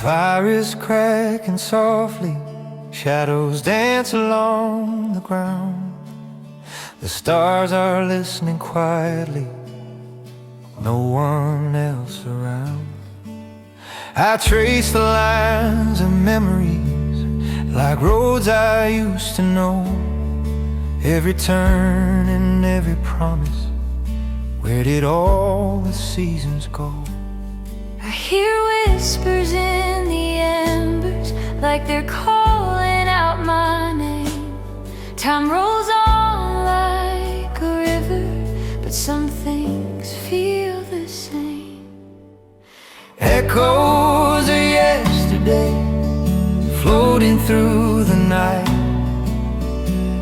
Fire is cracking softly, shadows dance along the ground. The stars are listening quietly, no one else around. I trace the lines of memories like roads I used to know. Every turn and every promise, where did all the seasons go? I hear whispers in the embers, like they're calling out my name. Time rolls on like a river, but some things feel the same. Echoes of yesterday floating through the night,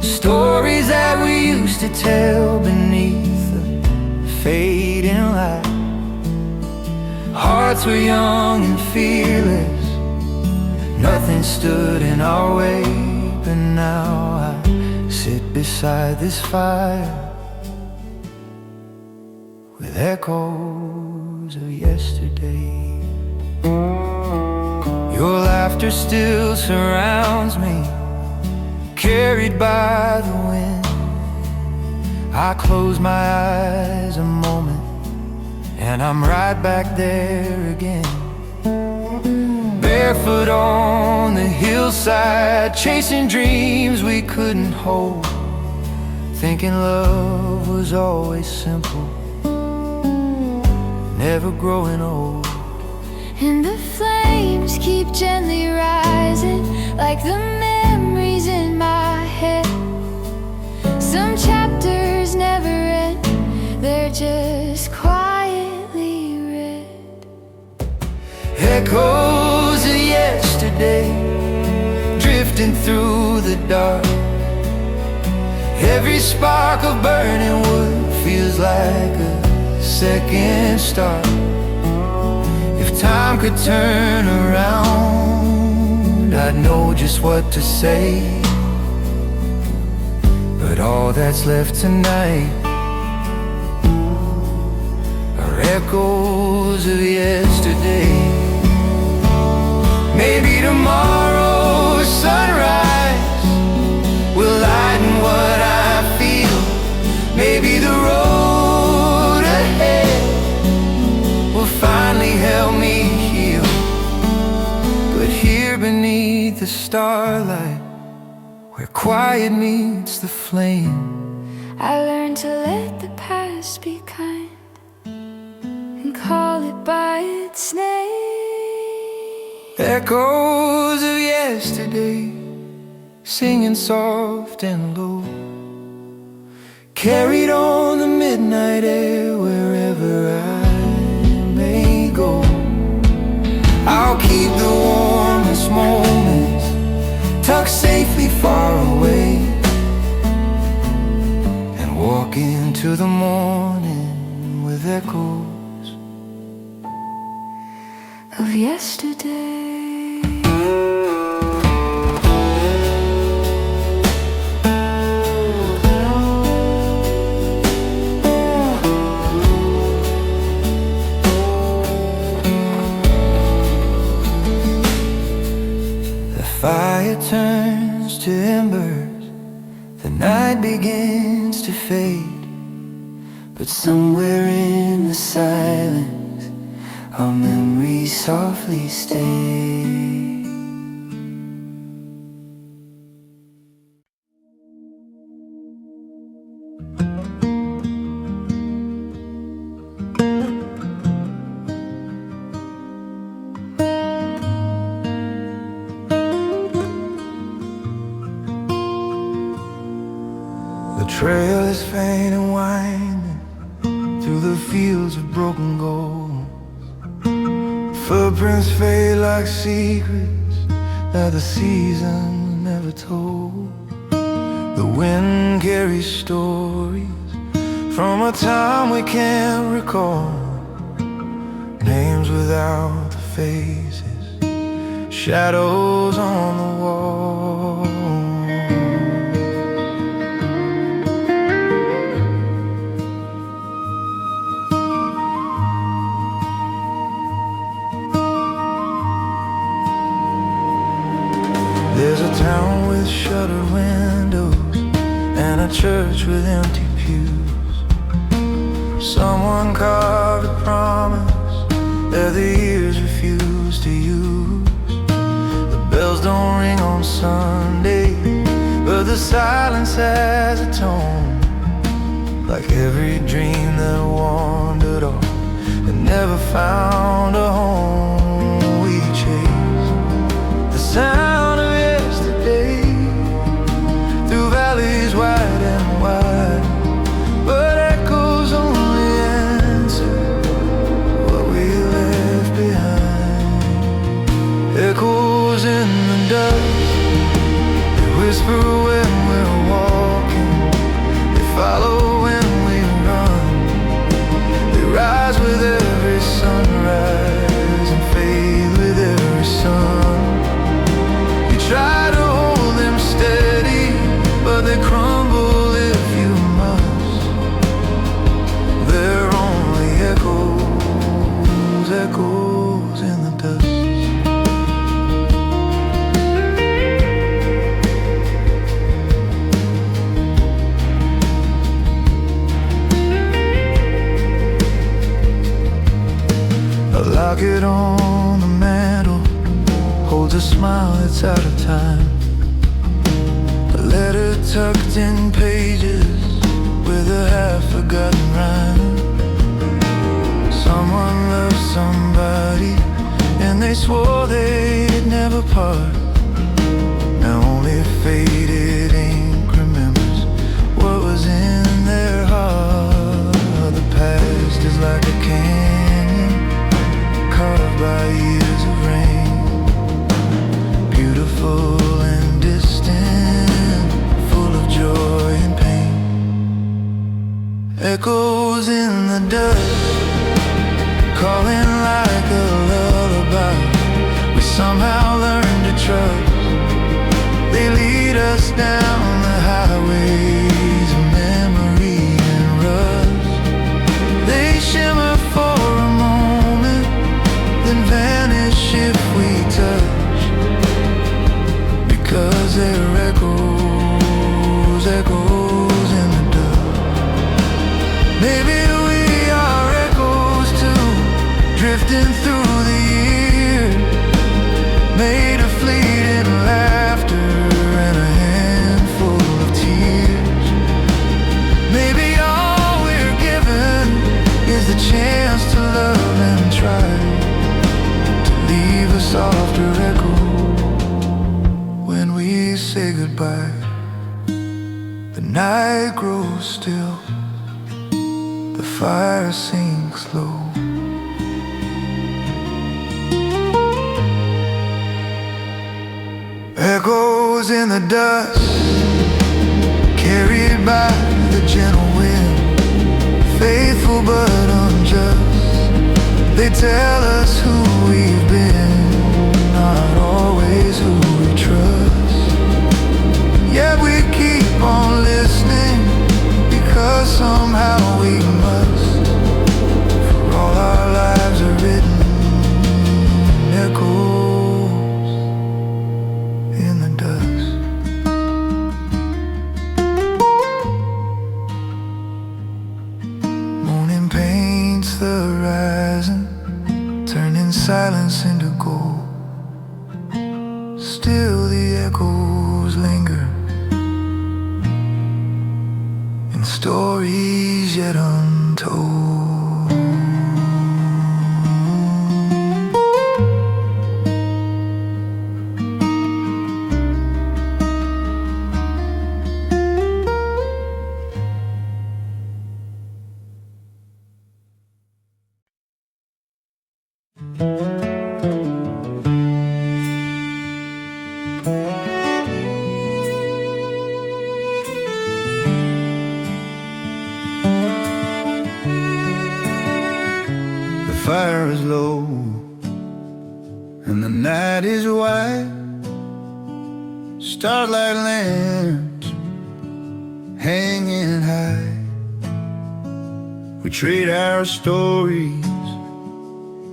stories that we used to tell beneath the fading light. Hearts were young and fearless, nothing stood in our way. But now I sit beside this fire with echoes of yesterday. Your laughter still surrounds me, carried by the wind. I close my eyes a moment, and I'm right back there again. Barefoot on the hillside, chasing dreams we couldn't hold, thinking love was always simple, never growing old. And the flames keep gently rising, like the memories in my head. Some chapters never end, they're just quietly read. Echoes of yesterday, drifting through the dark. Every spark of burning wood feels like a second start. If time could turn around, I'd know just what to say. But all that's left tonight are echoes of yesterday. Maybe tomorrow's sunrise will lighten what I feel. Maybe the road ahead will finally help me heal. But here beneath the starlight, where quiet meets the flame, I learned to let the past be kind and call it by its name. Echoes of yesterday, singing soft and low, carried on the midnight air wherever I may go. I'll keep the warmest moments tucked safely far away, and walk into the morning with echoes Of yesterday. Fire turns to embers, the night begins to fade. But somewhere in the silence, our memories softly stay. The trail is faint and winding through the fields of broken gold. Footprints fade like secrets that the season never told. The wind carries stories from a time we can't recall, names without the faces, shadows on the wall. town with shuttered windows and a church with empty pews. Someone carved a promise that the years refuse to use. The bells don't ring on Sunday, but the silence has a tone, like every dream that wandered off and never found a home. We chase the sound of yesterday through valleys wide and wide, but echoes only answer what we left behind. Echoes in the dust, they whisper when we're walking, they follow when we run, they rise with every sunrise and fade with every sun. You try to hold them steady, but they crumble if you must. They're only echoes, echoes in the dust. A locket on the mantle holds a smile that's out of time, a letter tucked in pages with a half-forgotten rhyme. Someone loved somebody and they swore they'd never part. Now only faded ink remembers what was in their heart. The past is like a canyon carved by years of rain, beautiful and distant, full of joy and pain. Echoes in the dust, calling like a lullaby. We somehow learn to trust. They lead us down the highways of memory and rust. They shimmer for a moment, then vanish if we touch, because they're echoes, echoes in the dust. Maybe we are echoes too, drifting through the years, made of fleeting laughter and a handful of tears. Maybe all we're given is the chance to love and try to leave a softer echo when we say goodbye. The night grows still, the fire sinks low. Echoes in the dust, carried by the gentle wind, faithful but unjust. They tell us who we've been, not always who we trust. Yet we keep on listening, because somehow we must. For all our lives are written echoes in the dust. Morning paints the horizon, turning silence into gold. Still the echoes linger in stories yet untold. Fire is low and the night is white, starlight lamps hanging high. We trade our stories,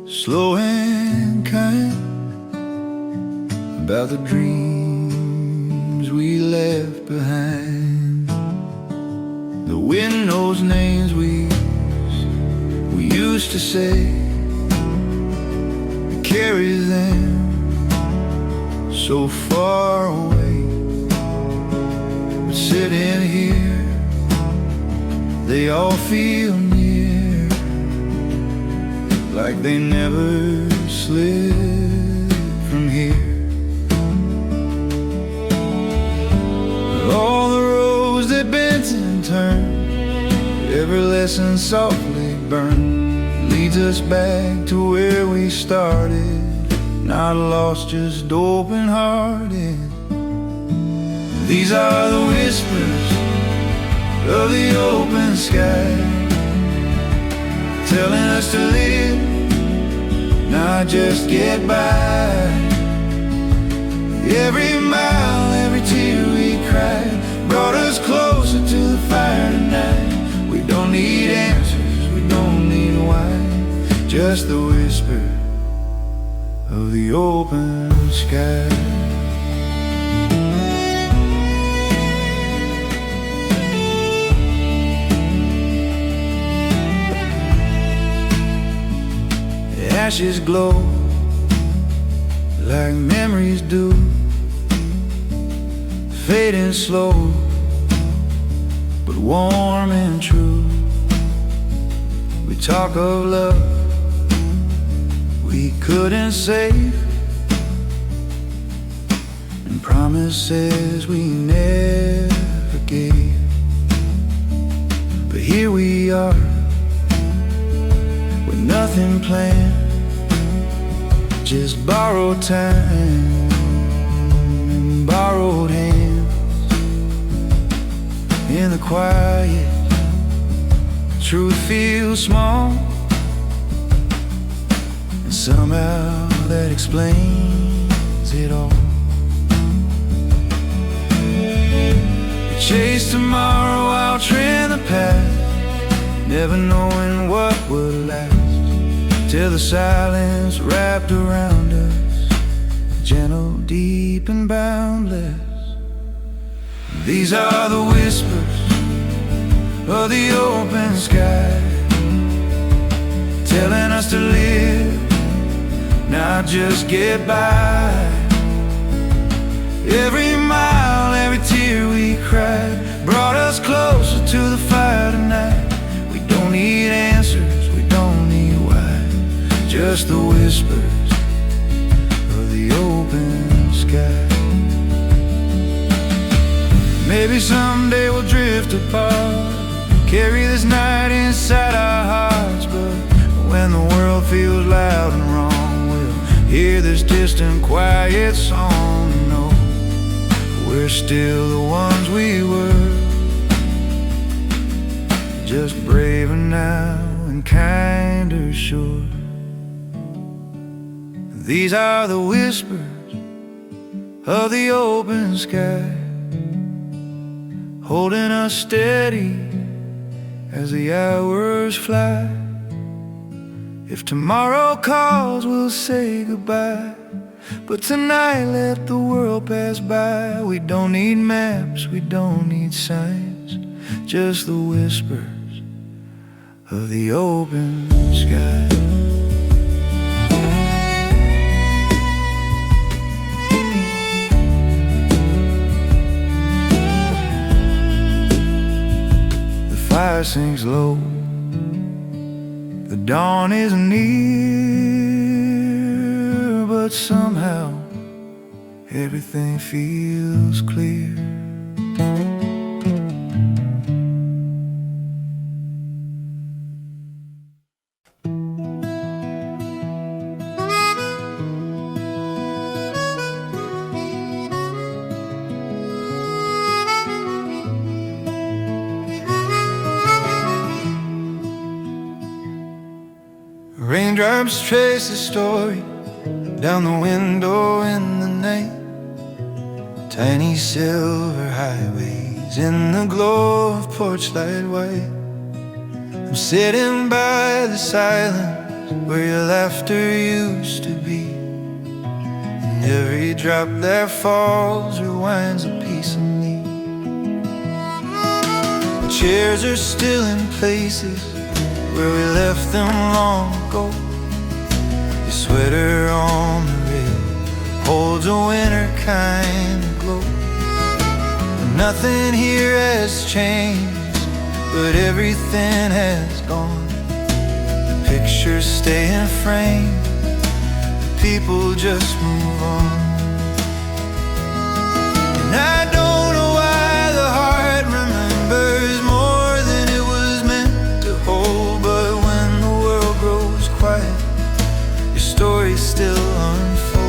slow and kind, about the dreams left behind. The wind knows names we used to say. We carry them so far away, but sitting here, they all feel near, like they never slid from here. All the roads that bent and turned, every lesson softly burned, leads us back to where we started. Not lost, just open-hearted. These are the whispers of the open sky, telling us to live, not just get by. Every mile, every tear we cried, brought us closer to the fire tonight. We don't need answers, we don't need why, just the whisper of the open sky. Ashes glow like memories do, fading slow, but warm and true. We talk of love we couldn't save, and promises we never gave. But here we are, with nothing planned, just borrowed time and borrowed hands. In the quiet, truth feels small, and somehow that explains it all. We chase tomorrow, I'll trend the past, never knowing what would last, till the silence wrapped around us, gentle, deep, and boundless. These are the whispers of the open sky, telling us to live, not just get by. Every mile, every tear we cried, brought us closer to the fire tonight. We don't need answers, we don't need why, just the whispers of the open sky. Maybe someday we'll drift apart, carry this night inside our hearts, but when the world feels loud and wrong, we'll hear this distant quiet song and know we're still the ones we were, just braver now and kinder sure. These are the whispers of the open sky, holding us steady as the hours fly. If tomorrow calls, we'll say goodbye, but tonight let the world pass by. We don't need maps, we don't need signs, just the whispers of the open sky. Fire sinks low, the dawn is near, but somehow everything feels clear. Raindrops trace a story down the window in the night, tiny silver highways in the glow of porchlight white. I'm sitting by the silence where your laughter used to be, and every drop that falls rewinds a piece of me. chairs are still in places where we left them long ago. Your sweater on the rail holds a winter kind of glow. Nothing here has changed, but everything has gone. The pictures stay in frame, the people just move on. And I don't know why the heart remembers more than it was meant to hold, but when the world grows quiet, your story still unfolds.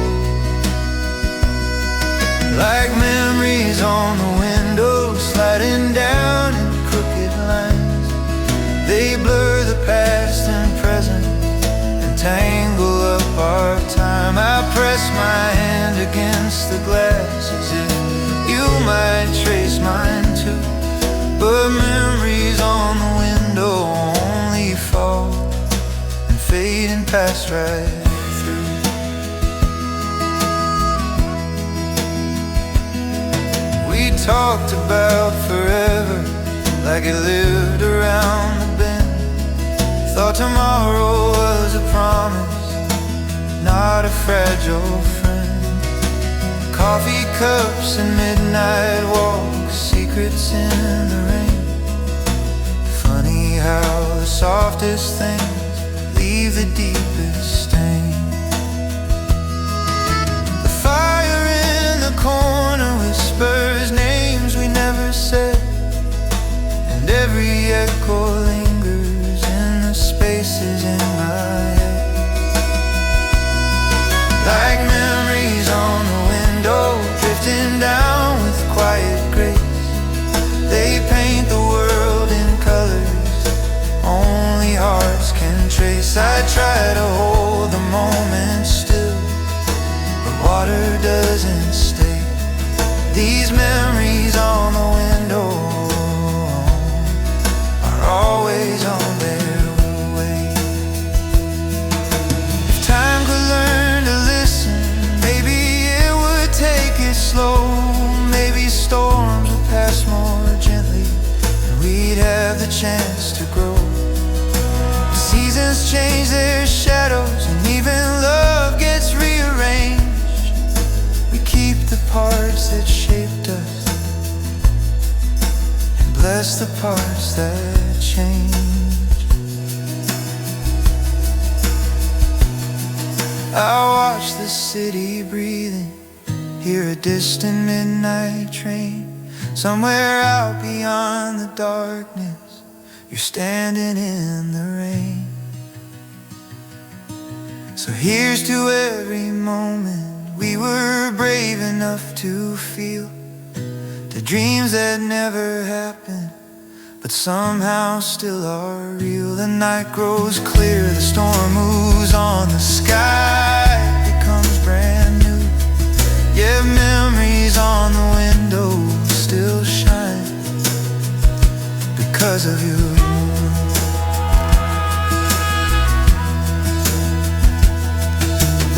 Like memories on the window, sliding down in crooked lines. They blur the past and present and tangle up our time. I press my hand against the glass as if you might trace mine too, but memories on the window only fall and fade and pass right through. We talked about forever like it lived around the bend. Thought tomorrow was a promise, not a fragile friend. Coffee cups and midnight walks, secrets in the rain. Funny how the softest things leave the deepest stain. The fire in the corner whispers names we never said, and every echo lingers in the spaces in my head. Like memories on the window, drifting down with quiet grace. They paint the world in colors only hearts can trace. I try to hold the moment still, but water doesn't stay. These memories on the window are always on their way. If time could learn to listen, maybe it would take it slow. Maybe storms would pass more gently, and we'd have the chance to grow. The seasons change their shadows, and even love gets rearranged. We keep the parts that shaped us and bless the parts that changed. I watch the city breathing, hear a distant midnight train. Somewhere out beyond the darkness, you're standing in the rain. So here's to every moment we were brave enough to feel, the dreams that never happened but somehow still are real. The night grows clear, the storm moves on, the sky becomes brand new. Yeah, memories on the window still shine because of you.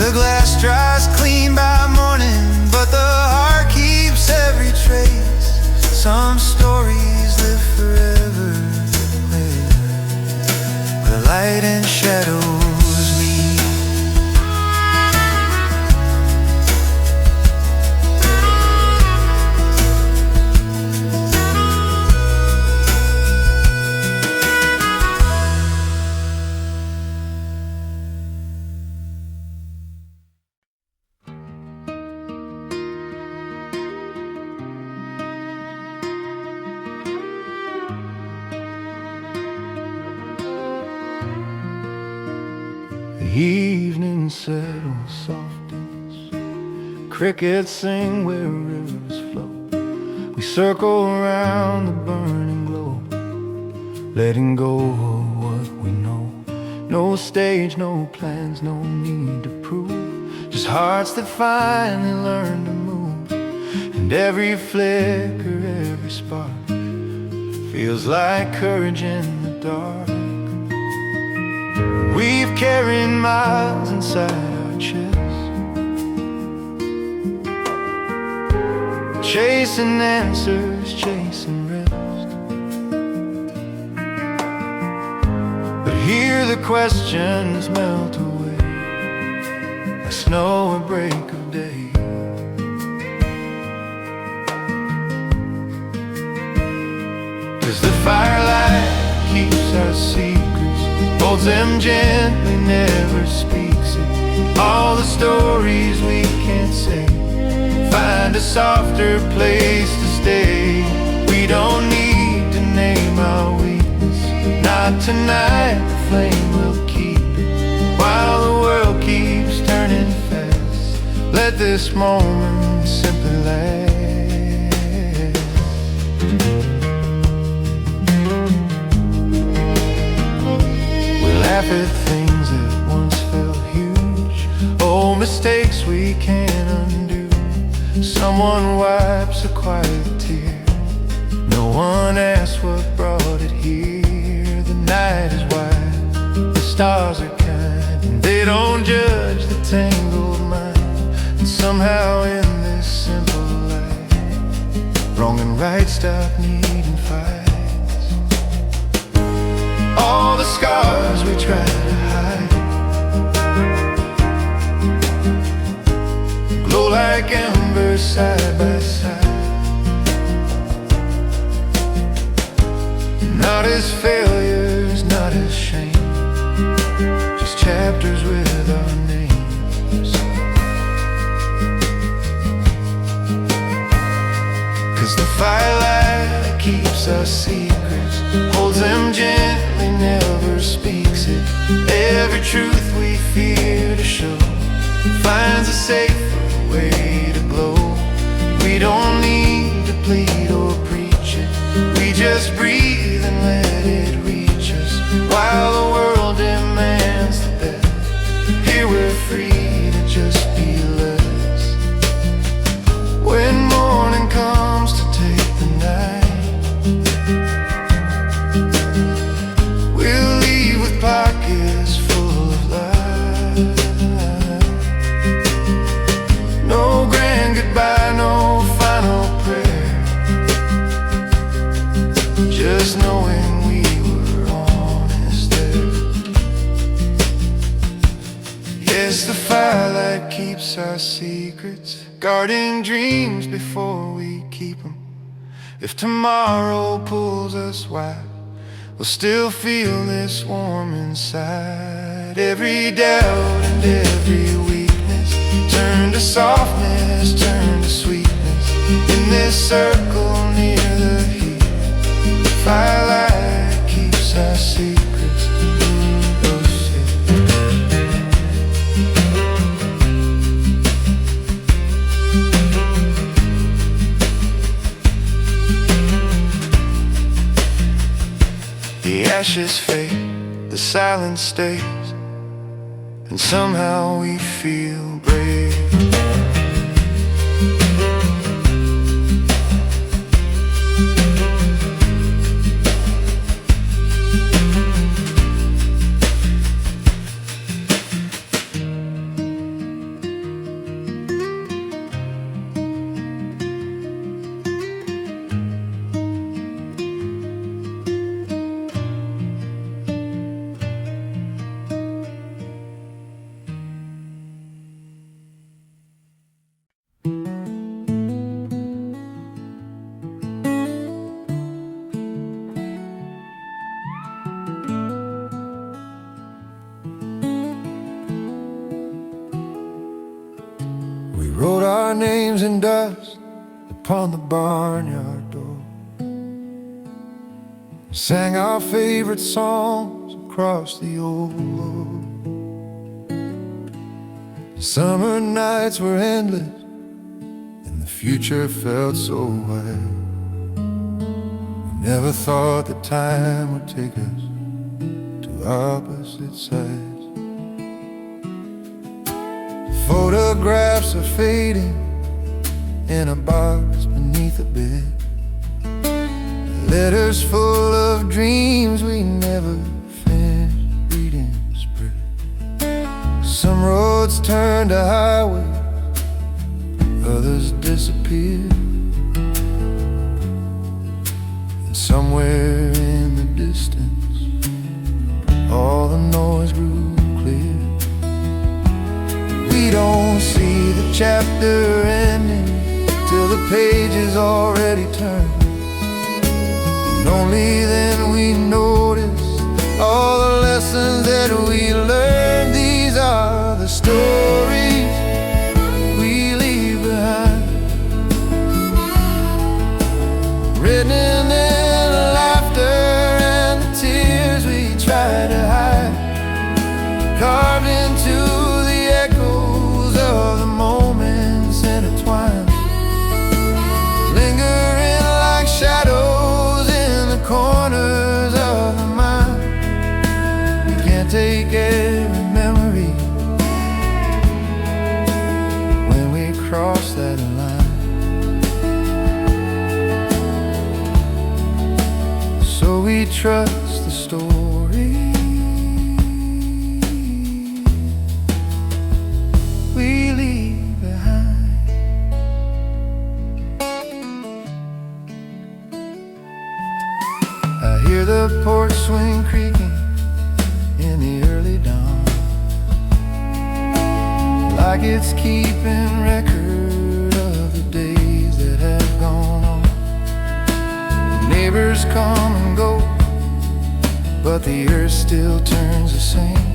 The glass dries clean by morning, but the heart keeps every trace. Some stories live forever where light and shadows meet. The evening settles, softens, crickets sing where rivers flow. We circle around the burning globe, letting go of what we know. No stage, no plans, no need to prove, just hearts that finally learn to move. And every flicker, every spark feels like courage in the dark. We've carried miles inside our chests, chasing answers, chasing rest. the questions melt away like snow at break of day. Cause the firelight keeps our secrets, holds them gently, never speaks it. All the stories we can't say, find a softer place to stay. We don't need to name our weakness, not tonight, the flame will keep it. While the world keeps turning fast, let this moment simply last. We'll laugh at things that once felt huge, old mistakes we can't undo. Someone wipes a quiet tear, no one asks what brought it here. The night is wide, the stars are kind, and they don't judge the tangled mind. And somehow in this simple life, wrong and right stop needing fights. All the scars we try to hide glow like embers side by side, not as failures, not as shame, just chapters with our names. Cause the firelight keeps our secrets, holds them gently, never speaks it. Every truth we fear to show finds a safer way to glow. We don't need to plead or preach it, we just breathe and let it reach us. While the world demands the best, here we're free to just be less. When morning comes to take the night, we'll leave with pockets full of light. No grand goodbye, no final prayer, just knowing we were honest there. Yes, the firelight keeps our secrets, guarding dreams before we keep them. If tomorrow pulls us wide, we'll still feel this warm inside. Every doubt and every weakness turn to softness, turn to sweetness. In this circle near the heat, firelight keeps our secrets. Oh, shit. The ashes fade, the silence stays, and somehow we feel brave. We wrote our names in dust upon the barnyard door, sang our favorite songs across the old road. Summer nights were endless and the future felt so wild. We never thought that time would take us to opposite sides. Photographs are fading in a box beneath a bed, letters full of dreams we never finished reading spread. Some roads turned to highways, others disappeared, and somewhere in the distance all the noise grew clear. We don't see the chapter ending till the page is already turned. And only then we notice all the lessons that we learned. These are the stories we leave behind, written in the laughter and the tears we try to hide, carved into the echoes of the moments intertwined, lingering like shadows in the corners of the mind. We can't take every memory when we cross that line. So we trust the story we leave behind. I hear the porch swing creaking in the early dawn, like it's keeping record of the days that have gone on. Neighbors come and go, but the earth still turns the same,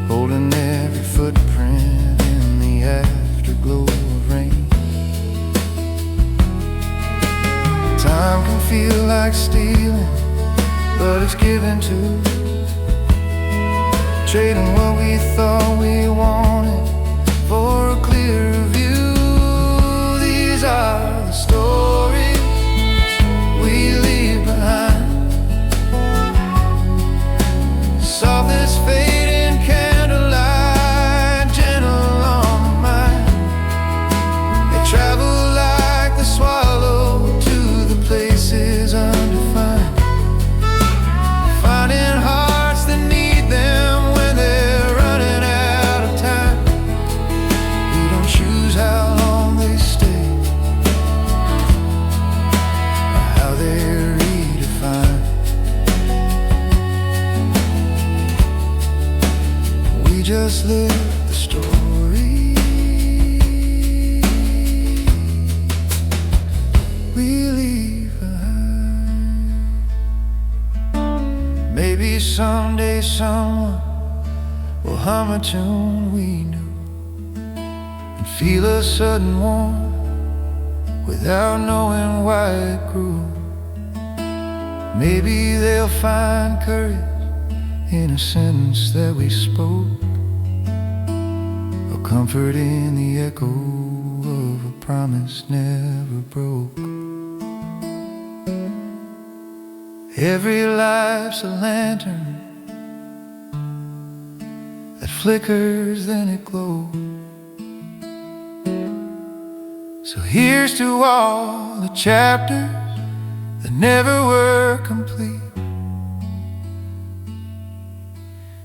holding every footprint in the afterglow of rain. Time can feel like stealing, but it's given to, trading what we thought we wanted for a clearer view. These are the stories we leave behind, soft as fading candlelight, gentle on the mind. They travel like the swallow to the places undefined, finding hearts that need them when they're running out of time. We don't choose how long they stay or how they're redefined. We just live the story we leave behind. Maybe someday someone will hum a tune we knew and feel a sudden warmth without knowing why it grew. Maybe they'll find courage in a sentence that we spoke, or comfort in the echo of a promise never broke. Every life's a lantern that flickers, then it glows. So here's to all the chapters that never were complete,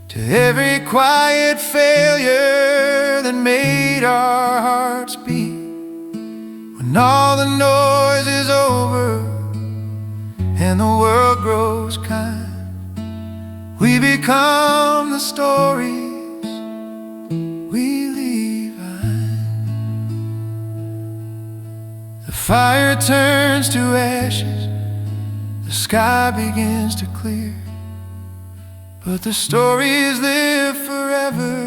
to every quiet failure that made our hearts beat. When all the noise is over and the world grows kind, we become the stories we leave behind. The fire turns to ashes, the sky begins to clear, but the stories live forever